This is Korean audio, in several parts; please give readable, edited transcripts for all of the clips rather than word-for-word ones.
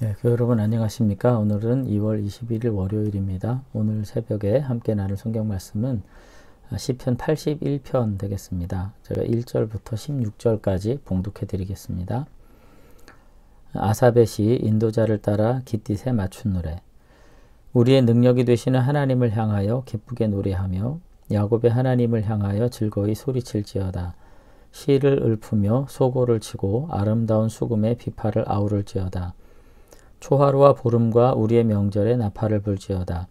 네, 여러분 안녕하십니까? 오늘은 2월 21일 월요일입니다. 오늘 새벽에 함께 나눌 성경 말씀은 시편 81편 되겠습니다. 제가 1절부터 16절까지 봉독해 드리겠습니다. 아삽의 시 인도자를 따라 깃딧에 맞춘 노래. 우리의 능력이 되시는 하나님을 향하여 기쁘게 노래하며 야곱의 하나님을 향하여 즐거이 소리칠지어다. 시를 읊으며 소고를 치고 아름다운 수금의 비파를 아우를지어다. 초하루와 보름과 우리의 명절에 나팔을 불지어다.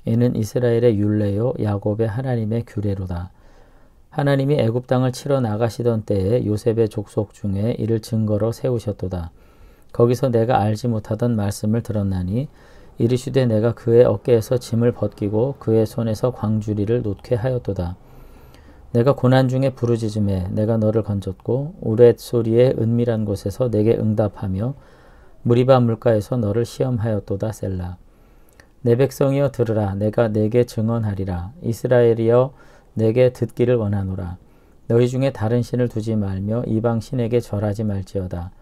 이는 이스라엘의 율례요 야곱의 하나님의 규례로다. 하나님이 애굽 땅을 치러 나가시던 때에 요셉의 족속 중에 이를 증거로 세우셨도다. 거기서 내가 알지 못하던 말씀을 들었나니 이르시되 내가 그의 어깨에서 짐을 벗기고 그의 손에서 광주리를 놓게 하였도다. 내가 고난 중에 부르짖음에 내가 너를 건졌고 우렛소리의 은밀한 곳에서 내게 응답하며 무리바 물가에서 너를 시험하였도다. 셀라. 내 백성이여 들으라. 내가 내게 증언하리라. 이스라엘이여 내게 듣기를 원하노라. 너희 중에 다른 신을 두지 말며 이방 신에게 절하지 말지어다.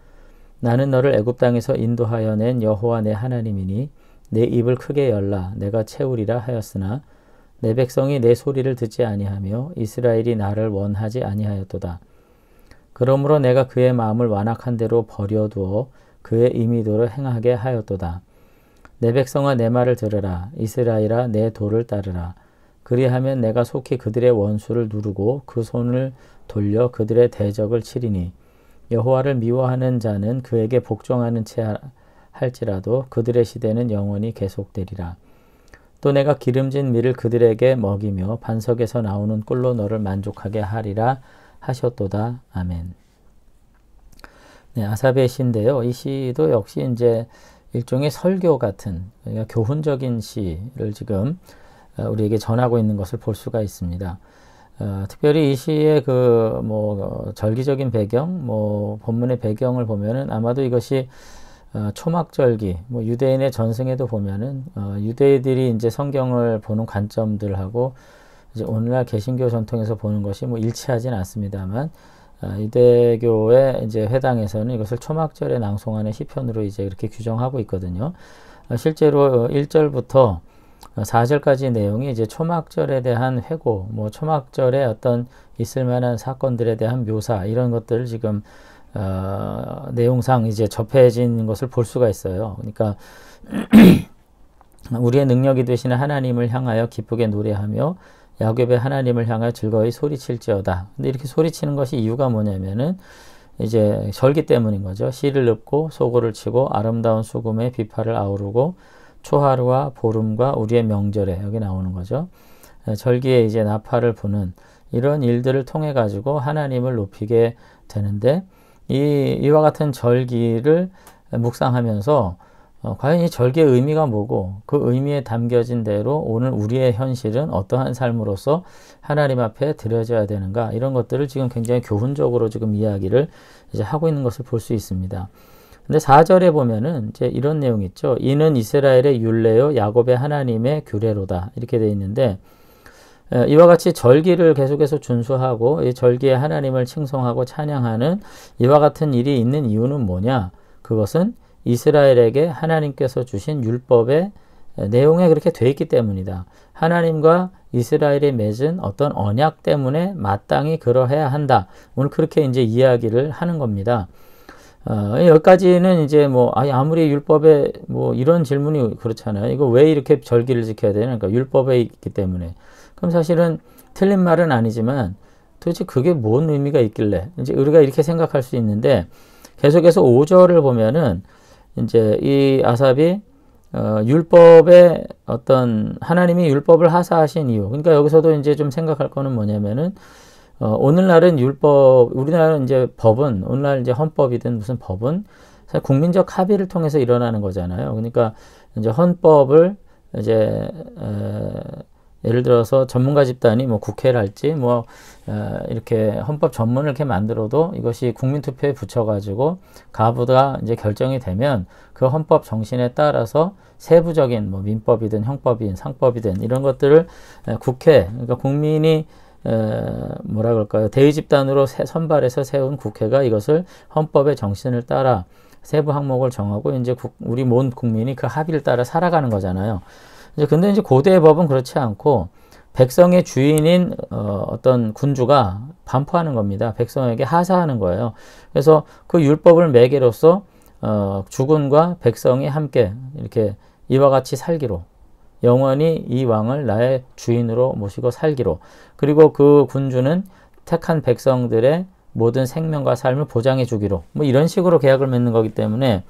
나는 너를 애굽 땅에서 인도하여 낸 여호와 내 하나님이니 내 입을 크게 열라. 내가 채우리라 하였으나 내 백성이 내 소리를 듣지 아니하며 이스라엘이 나를 원하지 아니하였도다. 그러므로 내가 그의 마음을 완악한 대로 버려두어 그의 임의도를 행하게 하였도다. 내 백성아 내 말을 들으라. 이스라엘아 내 도를 따르라. 그리하면 내가 속히 그들의 원수를 누르고 그 손을 돌려 그들의 대적을 치리니 여호와를 미워하는 자는 그에게 복종하는 채 할지라도 그들의 시대는 영원히 계속되리라. 또 내가 기름진 밀을 그들에게 먹이며 반석에서 나오는 꿀로 너를 만족하게 하리라 하셨도다. 아멘. 네, 아삽의 시인데요. 이 시도 역시 이제 일종의 설교 같은, 그러니까 교훈적인 시를 지금 우리에게 전하고 있는 것을 볼 수가 있습니다. 특별히 이 시의 절기적인 배경, 본문의 배경을 보면은 아마도 이것이 초막절기, 유대인의 전승에도 보면은 유대인들이 이제 성경을 보는 관점들하고 이제 오늘날 개신교 전통에서 보는 것이 일치하진 않습니다만 유대교의 이제 회당에서는 이것을 초막절에 낭송하는 시편으로 이제 이렇게 규정하고 있거든요. 실제로 1절부터 4절까지 내용이 이제 초막절에 대한 회고, 초막절에 어떤 있을 만한 사건들에 대한 묘사, 이런 것들을 지금 내용상 이제 접해진 것을 볼 수가 있어요. 그러니까 우리의 능력이 되시는 하나님을 향하여 기쁘게 노래하며 야곱의 하나님을 향하여 즐거이 소리칠지어다. 근데 이렇게 소리치는 것이 이유가 뭐냐면은 이제 절기 때문인 거죠. 시를 읊고 소고를 치고 아름다운 수금의 비파를 아우르고 초하루와 보름과 우리의 명절에, 여기 나오는 거죠. 절기에 이제 나팔을 부는 이런 일들을 통해 가지고 하나님을 높이게 되는데 이와 같은 절기를 묵상하면서 과연 이 절기의 의미가 뭐고 그 의미에 담겨진 대로 오늘 우리의 현실은 어떠한 삶으로서 하나님 앞에 드려져야 되는가, 이런 것들을 지금 굉장히 교훈적으로 지금 이야기를 이제 하고 있는 것을 볼 수 있습니다. 근데 4절에 보면은 이제 이런 내용이 있죠. 이는 이스라엘의 율례요 야곱의 하나님의 규례로다, 이렇게 되어 있는데 이와 같이 절기를 계속해서 준수하고 이 절기에 하나님을 칭송하고 찬양하는 이와 같은 일이 있는 이유는 뭐냐? 그것은 이스라엘에게 하나님께서 주신 율법의 내용에 그렇게 되어 있기 때문이다. 하나님과 이스라엘이 맺은 어떤 언약 때문에 마땅히 그러해야 한다. 오늘 그렇게 이제 이야기를 하는 겁니다. 여기까지는 이제 아무리 율법에 이런 질문이 그렇잖아요. 이거 왜 이렇게 절기를 지켜야 되나? 그러니까 율법에 있기 때문에. 그럼 사실은 틀린 말은 아니지만 도대체 그게 뭔 의미가 있길래? 이제 우리가 이렇게 생각할 수 있는데 계속해서 5절을 보면은 이제 이 아삽이 율법의 어떤 하나님이 율법을 하사하신 이유. 그러니까 여기서도 이제 좀 생각할 거는 뭐냐면은 오늘날은 우리나라는 이제 법은, 오늘날 이제 헌법이든 무슨 법은 사실 국민적 합의를 통해서 일어나는 거잖아요. 그러니까 이제 헌법을 이제 예를 들어서 전문가 집단이 국회를 할지 이렇게 헌법 전문을 이렇게 만들어도 이것이 국민투표에 붙여가지고 가부가 이제 결정이 되면 그 헌법 정신에 따라서 세부적인 민법이든 형법이든 상법이든 이런 것들을 국회, 그러니까 국민이 대의 집단으로 선발해서 세운 국회가 이것을 헌법의 정신을 따라 세부 항목을 정하고 이제 우리 모든 국민이 그 합의를 따라 살아가는 거잖아요. 이제 근데 이제 고대의 법은 그렇지 않고 백성의 주인인 어떤 군주가 반포하는 겁니다. 백성에게 하사하는 거예요. 그래서 그 율법을 매개로서 주군과 백성이 함께 이렇게 이와 같이 살기로, 영원히 이 왕을 나의 주인으로 모시고 살기로, 그리고 그 군주는 택한 백성들의 모든 생명과 삶을 보장해 주기로, 뭐 이런 식으로 계약을 맺는 거기 때문에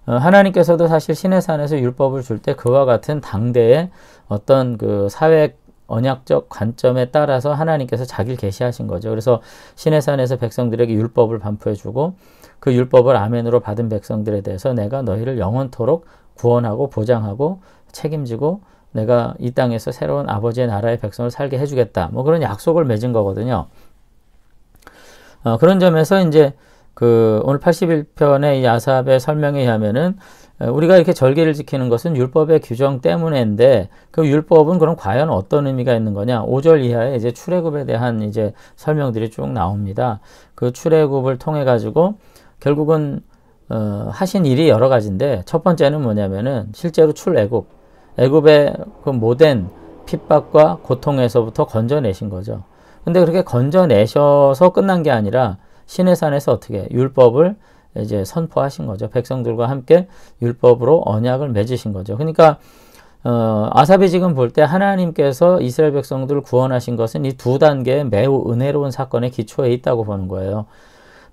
하나님께서도 사실 시내산에서 율법을 줄 때 그와 같은 당대의 어떤 그 사회 언약적 관점에 따라서 하나님께서 자기를 계시하신 거죠. 그래서 시내산에서 백성들에게 율법을 반포해 주고 그 율법을 아멘으로 받은 백성들에 대해서 내가 너희를 영원토록 구원하고 보장하고 책임지고 내가 이 땅에서 새로운 아버지의 나라의 백성을 살게 해주겠다. 뭐 그런 약속을 맺은 거거든요. 그런 점에서 이제 그 오늘 81편의 이 아삽의 설명에 의하면은 우리가 이렇게 절기를 지키는 것은 율법의 규정 때문인데 그 율법은 그럼 과연 어떤 의미가 있는 거냐? 5절 이하에 이제 출애굽에 대한 이제 설명들이 쭉 나옵니다. 그 출애굽을 통해 가지고 결국은 하신 일이 여러 가지인데 첫 번째는 뭐냐면은 실제로 애굽의 그 모든 핍박과 고통에서부터 건져내신 거죠. 근데 그렇게 건져내셔서 끝난 게 아니라 시내산에서 어떻게 율법을 이제 선포하신 거죠. 백성들과 함께 율법으로 언약을 맺으신 거죠. 그러니까 아삽이 지금 볼 때 하나님께서 이스라엘 백성들을 구원하신 것은 이 두 단계의 매우 은혜로운 사건의 기초에 있다고 보는 거예요.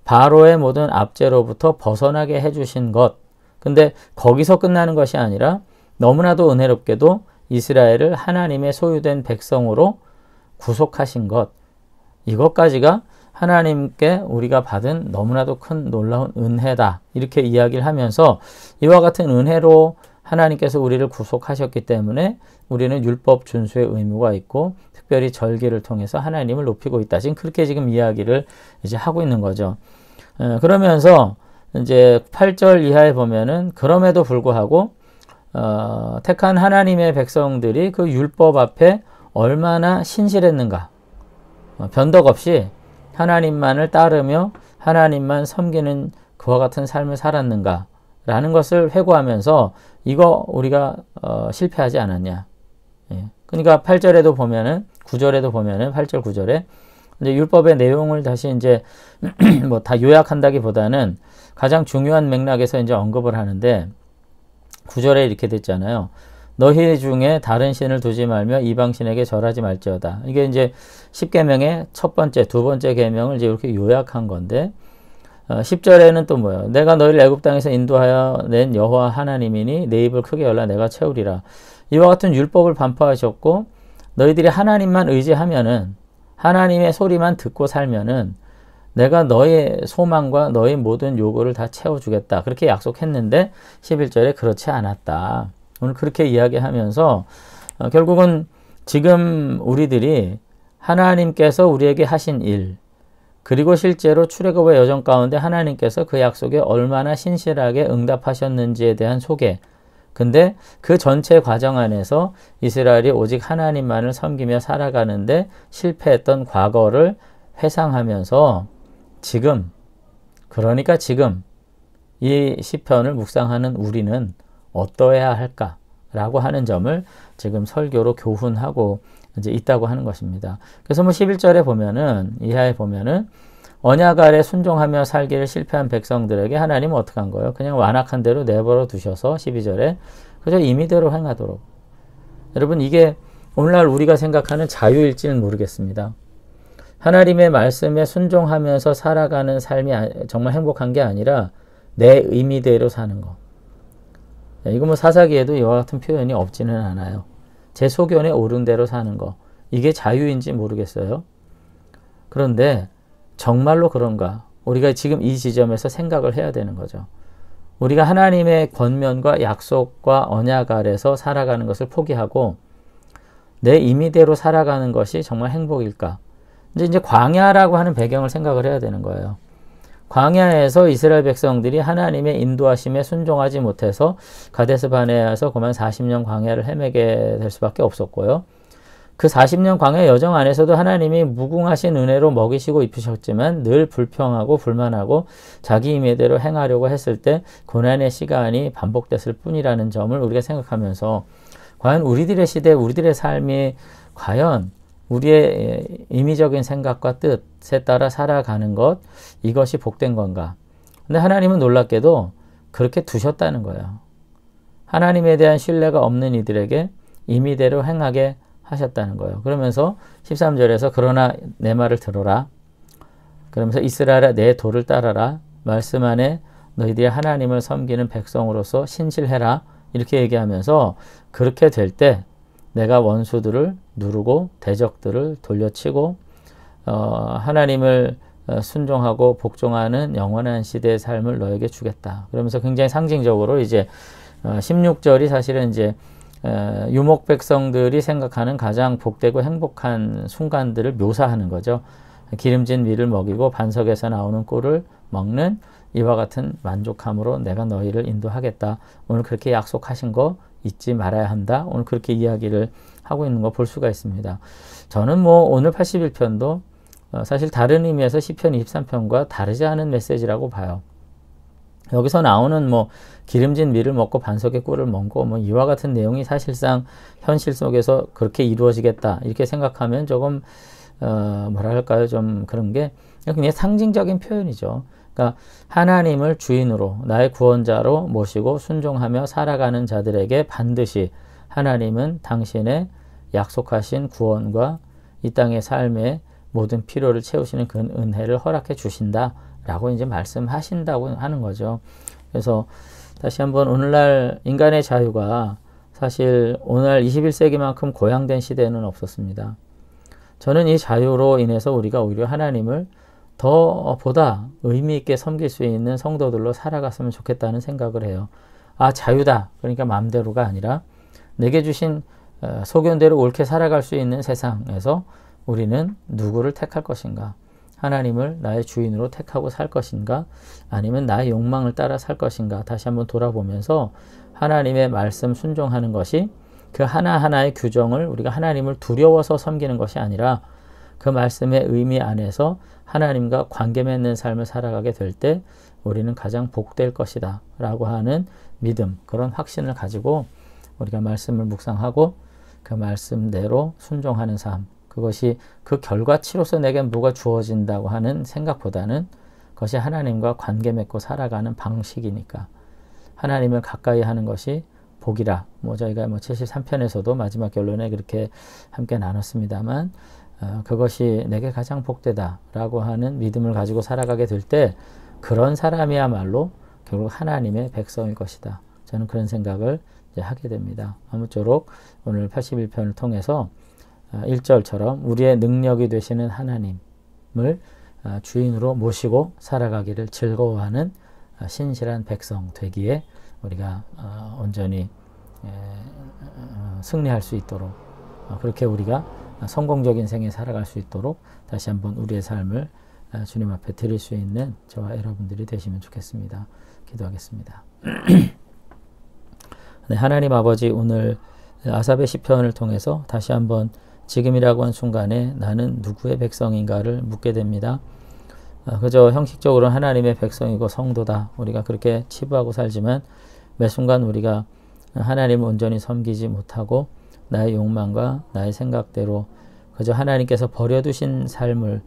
바로의 모든 압제로부터 벗어나게 해주신 것. 근데 거기서 끝나는 것이 아니라 너무나도 은혜롭게도 이스라엘을 하나님의 소유된 백성으로 구속하신 것. 이것까지가 하나님께 우리가 받은 너무나도 큰 놀라운 은혜다. 이렇게 이야기를 하면서 이와 같은 은혜로 하나님께서 우리를 구속하셨기 때문에 우리는 율법 준수의 의무가 있고 특별히 절기를 통해서 하나님을 높이고 있다. 지금 그렇게 지금 이야기를 이제 하고 있는 거죠. 그러면서 이제 8절 이하에 보면은 그럼에도 불구하고 택한 하나님의 백성들이 그 율법 앞에 얼마나 신실했는가. 변덕 없이 하나님만을 따르며 하나님만 섬기는 그와 같은 삶을 살았는가 라는 것을 회고하면서 이거 우리가 실패하지 않았냐. 예. 그러니까 8절에도 보면은 9절에도 보면은 8절 9절에 이제 율법의 내용을 다시 이제 뭐 다 요약한다기보다는 가장 중요한 맥락에서 이제 언급을 하는데 9절에 이렇게 됐잖아요. 너희 중에 다른 신을 두지 말며 이방신에게 절하지 말지어다. 이게 이제 10계명의 첫 번째, 두 번째 계명을 이제 이렇게 요약한 건데 10절에는 또 뭐예요? 내가 너희를 애굽 땅에서 인도하여 낸 여호와 하나님이니 내 입을 크게 열라 내가 채우리라. 이와 같은 율법을 반포하셨고 너희들이 하나님만 의지하면은 하나님의 소리만 듣고 살면은 내가 너의 소망과 너의 모든 요구를 다 채워주겠다. 그렇게 약속했는데 11절에 그렇지 않았다. 오늘 그렇게 이야기하면서 결국은 지금 우리들이 하나님께서 우리에게 하신 일 그리고 실제로 출애굽의 여정 가운데 하나님께서 그 약속에 얼마나 신실하게 응답하셨는지에 대한 소개. 근데 그 전체 과정 안에서 이스라엘이 오직 하나님만을 섬기며 살아가는데 실패했던 과거를 회상하면서 지금 이 시편을 묵상하는 우리는 어떠해야 할까라고 하는 점을 지금 설교로 교훈하고 이제 있다고 하는 것입니다. 그래서 뭐 11절에 보면은 이하에 보면은 언약 아래 순종하며 살기를 실패한 백성들에게 하나님은 어떻게 한 거예요? 그냥 완악한 대로 내버려 두셔서 12절에 그저 임의대로 행하도록. 여러분 이게 오늘날 우리가 생각하는 자유일지는 모르겠습니다. 하나님의 말씀에 순종하면서 살아가는 삶이 정말 행복한 게 아니라 내 임의대로 사는 거. 이거 뭐 사사기에도 이와 같은 표현이 없지는 않아요. 제 소견에 옳은 대로 사는 거. 이게 자유인지 모르겠어요. 그런데 정말로 그런가? 우리가 지금 이 지점에서 생각을 해야 되는 거죠. 우리가 하나님의 권면과 약속과 언약 아래서 살아가는 것을 포기하고 내 임의대로 살아가는 것이 정말 행복일까? 이제 광야라고 하는 배경을 생각을 해야 되는 거예요. 광야에서 이스라엘 백성들이 하나님의 인도하심에 순종하지 못해서 가데스 바네아에서 그만 40년 광야를 헤매게 될 수밖에 없었고요. 그 40년 광야 여정 안에서도 하나님이 무궁하신 은혜로 먹이시고 입히셨지만 늘 불평하고 불만하고 자기 임의대로 행하려고 했을 때 고난의 시간이 반복됐을 뿐이라는 점을 우리가 생각하면서 과연 우리들의 시대, 우리들의 삶이 과연 우리의 임의적인 생각과 뜻에 따라 살아가는 것, 이것이 복된 건가? 근데 하나님은 놀랍게도 그렇게 두셨다는 거예요. 하나님에 대한 신뢰가 없는 이들에게 임의대로 행하게 하셨다는 거예요. 그러면서 13절에서 그러나 내 말을 들어라. 그러면서 이스라엘아 내 도를 따라라. 말씀 안에 너희들이 하나님을 섬기는 백성으로서 신실해라. 이렇게 얘기하면서 그렇게 될 때 내가 원수들을 누르고 대적들을 돌려치고 하나님을 순종하고 복종하는 영원한 시대의 삶을 너에게 주겠다. 그러면서 굉장히 상징적으로 이제 16절이 사실은 이제 유목 백성들이 생각하는 가장 복되고 행복한 순간들을 묘사하는 거죠. 기름진 밀을 먹이고 반석에서 나오는 꿀을 먹는 이와 같은 만족함으로 내가 너희를 인도하겠다. 오늘 그렇게 약속하신 거 잊지 말아야 한다. 오늘 그렇게 이야기를 하고 있는 거 볼 수가 있습니다. 저는 뭐 오늘 81편도 사실 다른 의미에서 시편 23편과 다르지 않은 메시지라고 봐요. 여기서 나오는 뭐 기름진 밀을 먹고 반석의 꿀을 먹고 뭐 이와 같은 내용이 사실상 현실 속에서 그렇게 이루어지겠다 이렇게 생각하면 조금 뭐랄까요, 좀 그런 게 그냥 상징적인 표현이죠. 그러니까 하나님을 주인으로 나의 구원자로 모시고 순종하며 살아가는 자들에게 반드시 하나님은 당신의 약속하신 구원과 이 땅의 삶의 모든 필요를 채우시는 그 은혜를 허락해 주신다라고 이제 말씀하신다고 하는 거죠. 그래서 다시 한번 오늘날 인간의 자유가 사실 오늘 21세기만큼 고양된 시대는 없었습니다. 저는 이 자유로 인해서 우리가 오히려 하나님을 더 보다 의미 있게 섬길 수 있는 성도들로 살아갔으면 좋겠다는 생각을 해요. 아, 자유다. 그러니까 마음대로가 아니라 내게 주신 소견대로 옳게 살아갈 수 있는 세상에서 우리는 누구를 택할 것인가? 하나님을 나의 주인으로 택하고 살 것인가? 아니면 나의 욕망을 따라 살 것인가? 다시 한번 돌아보면서 하나님의 말씀 순종하는 것이 그 하나하나의 규정을 우리가 하나님을 두려워서 섬기는 것이 아니라 그 말씀의 의미 안에서 하나님과 관계 맺는 삶을 살아가게 될 때 우리는 가장 복될 것이다 라고 하는 믿음, 그런 확신을 가지고 우리가 말씀을 묵상하고 그 말씀대로 순종하는 삶, 그것이 그 결과치로서 내게 뭐가 주어진다고 하는 생각보다는 그것이 하나님과 관계 맺고 살아가는 방식이니까 하나님을 가까이 하는 것이 복이라. 뭐 저희가 73편에서도 마지막 결론에 그렇게 함께 나눴습니다만 그것이 내게 가장 복되다라고 하는 믿음을 가지고 살아가게 될 때 그런 사람이야말로 결국 하나님의 백성일 것이다. 저는 그런 생각을 이제 하게 됩니다. 아무쪼록 오늘 81편을 통해서 1절처럼 우리의 능력이 되시는 하나님을 주인으로 모시고 살아가기를 즐거워하는 신실한 백성 되기에 우리가 온전히 승리할 수 있도록 그렇게 우리가 성공적인 생에 살아갈 수 있도록 다시 한번 우리의 삶을 주님 앞에 드릴 수 있는 저와 여러분들이 되시면 좋겠습니다. 기도하겠습니다. 네, 하나님 아버지, 오늘 아삽의 시편을 통해서 다시 한번 지금이라고 한 순간에 나는 누구의 백성인가를 묻게 됩니다. 그저 형식적으로는 하나님의 백성이고 성도다. 우리가 그렇게 치부하고 살지만 매 순간 우리가 하나님을 온전히 섬기지 못하고 나의 욕망과 나의 생각대로 그저 하나님께서 버려두신 삶을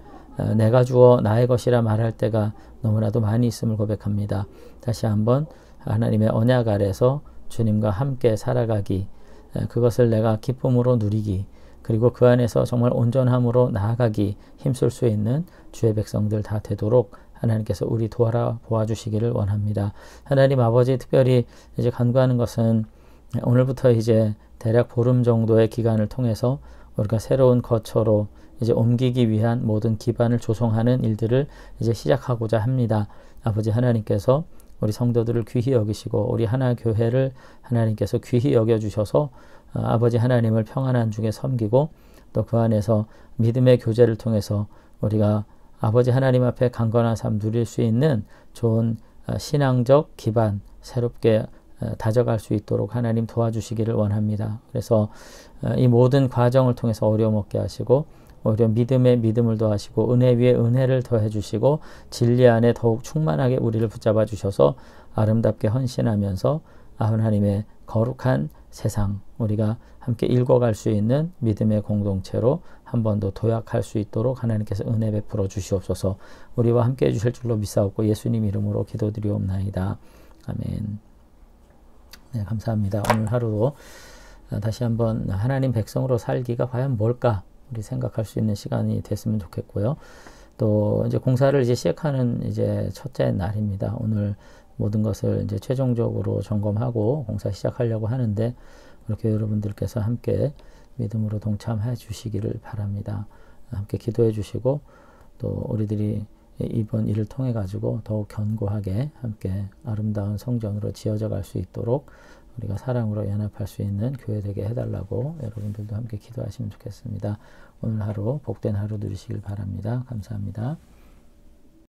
내가 주어 나의 것이라 말할 때가 너무나도 많이 있음을 고백합니다. 다시 한번 하나님의 언약 아래서 주님과 함께 살아가기, 그것을 내가 기쁨으로 누리기, 그리고 그 안에서 정말 온전함으로 나아가기 힘쓸 수 있는 주의 백성들 다 되도록 하나님께서 우리 도와주시기를 원합니다. 하나님 아버지, 특별히 이제 간구하는 것은 오늘부터 이제 대략 보름 정도의 기간을 통해서 우리가 새로운 거처로 이제 옮기기 위한 모든 기반을 조성하는 일들을 이제 시작하고자 합니다. 아버지 하나님께서 우리 성도들을 귀히 여기시고 우리 하나교회를 하나님께서 귀히 여겨주셔서 아버지 하나님을 평안한 중에 섬기고 또 그 안에서 믿음의 교제를 통해서 우리가 아버지 하나님 앞에 강건한 삶 누릴 수 있는 좋은 신앙적 기반 새롭게 다져갈 수 있도록 하나님 도와주시기를 원합니다. 그래서 이 모든 과정을 통해서 어려움 없게 하시고 오히려 믿음에 믿음을 더하시고 은혜 위에 은혜를 더해 주시고 진리 안에 더욱 충만하게 우리를 붙잡아 주셔서 아름답게 헌신하면서 하나님의 거룩한 세상 우리가 함께 읽어갈 수 있는 믿음의 공동체로 한 번 더 도약할 수 있도록 하나님께서 은혜 베풀어 주시옵소서. 우리와 함께 해주실 줄로 믿사옵고 예수님 이름으로 기도드리옵나이다. 아멘. 네, 감사합니다. 오늘 하루도 다시 한번 하나님 백성으로 살기가 과연 뭘까 우리 생각할 수 있는 시간이 됐으면 좋겠고요. 또 이제 공사를 이제 시작하는 이제 첫째 날입니다. 오늘 모든 것을 이제 최종적으로 점검하고 공사 시작하려고 하는데 이렇게 여러분들께서 함께 믿음으로 동참해 주시기를 바랍니다. 함께 기도해 주시고 또 우리들이 이번 일을 통해 가지고 더욱 견고하게 함께 아름다운 성전으로 지어져 갈 수 있도록 우리가 사랑으로 연합할 수 있는 교회 되게 해달라고 여러분들도 함께 기도하시면 좋겠습니다. 오늘 하루 복된 하루 누리시길 바랍니다. 감사합니다.